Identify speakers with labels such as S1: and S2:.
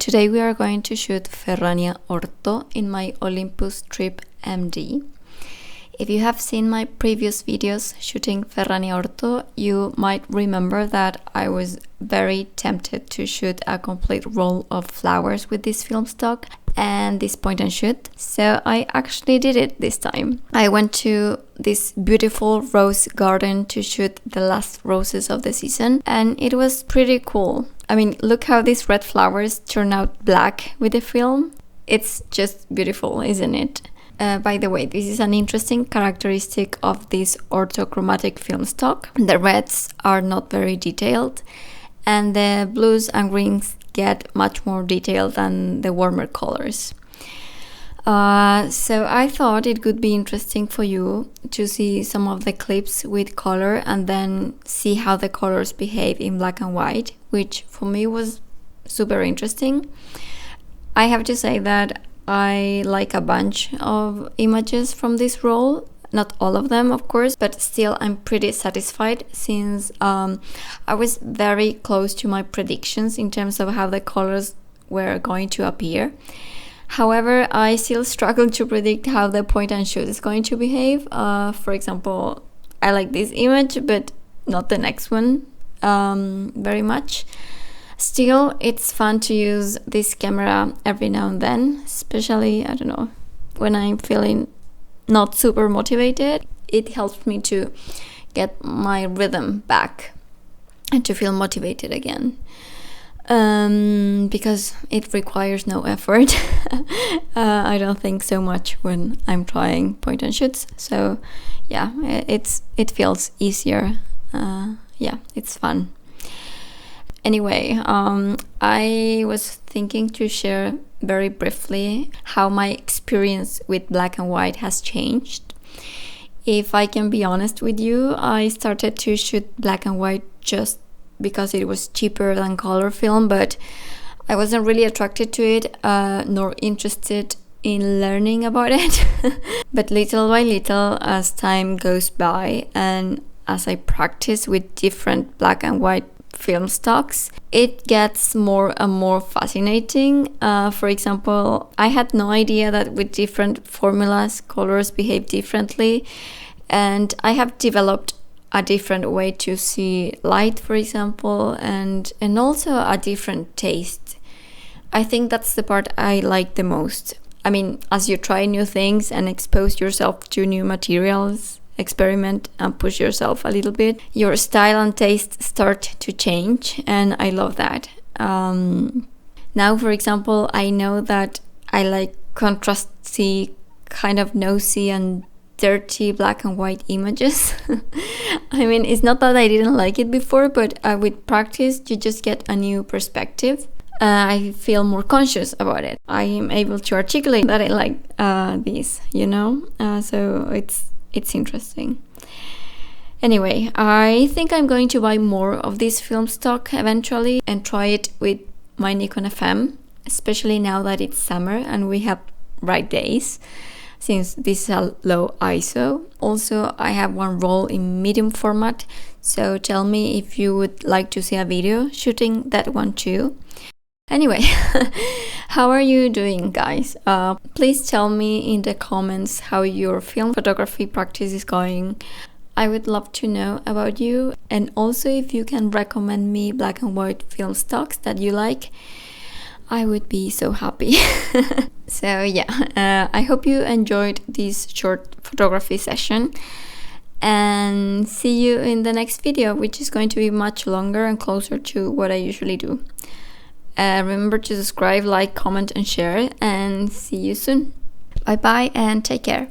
S1: Today we are going to shoot Ferrania Orto in my Olympus Trip MD. If you have seen my previous videos shooting Ferrania Orto, you might remember that I was very tempted to shoot a complete roll of flowers with this film stock and this point and shoot. So I actually did it this time. I went to this beautiful rose garden to shoot the last roses of the season, and it was pretty cool. I mean, look how these red flowers turn out black with the film. It's just beautiful, isn't it? By the way, this is an interesting characteristic of this orthochromatic film stock. The reds are not very detailed, and the blues and greens get much more detailed than the warmer colors. So I thought it could be interesting for you to see some of the clips with color and then see how the colors behave in black and white, which for me was super interesting. I have to say that I like a bunch of images from this roll. Not all of them, of course, but still I'm pretty satisfied since I was very close to my predictions in terms of how the colors were going to appear. However, I still struggle to predict how the point and shoot is going to behave. For example, I like this image, but not the next one very much. Still, it's fun to use this camera every now and then, especially, I don't know, when I'm feeling not super motivated. It helps me to get my rhythm back and to feel motivated again, because it requires no effort. I don't think so much when I'm trying point and shoots, so yeah, it feels easier. Yeah, it's fun. Anyway, I was thinking to share very briefly how my experience with black and white has changed. If I can be honest with you, I started to shoot black and white just because it was cheaper than color film, but I wasn't really attracted to it, nor interested in learning about it. But little by little, as time goes by and as I practice with different black and white film stocks, it gets more and more fascinating. For example, I had no idea that with different formulas colors behave differently, and I have developed a different way to see light, for example, and also a different taste. I think that's the part I like the most. I mean, as you try new things and expose yourself to new materials, experiment and push yourself a little bit, your style and taste start to change, and I love that. Now, for example, I know that I like contrasty, kind of nosy and dirty black and white images. I mean, it's not that I didn't like it before, but with practice you just get a new perspective. I feel more conscious about it. I am able to articulate that I like this, you know, so it's interesting. Anyway, I think I'm going to buy more of this film stock eventually and try it with my Nikon FM, especially now that it's summer and we have bright days, since this is a low ISO. Also, I have one roll in medium format, so tell me if you would like to see a video shooting that one too. Anyway, how are you doing, guys? Please tell me in the comments how your film photography practice is going. I would love to know about you, and also if you can recommend me black and white film stocks that you like, I would be so happy. So yeah, I hope you enjoyed this short photography session, and see you in the next video, which is going to be much longer and closer to what I usually do. Remember to subscribe, like, comment and share, and see you soon. Bye bye and take care.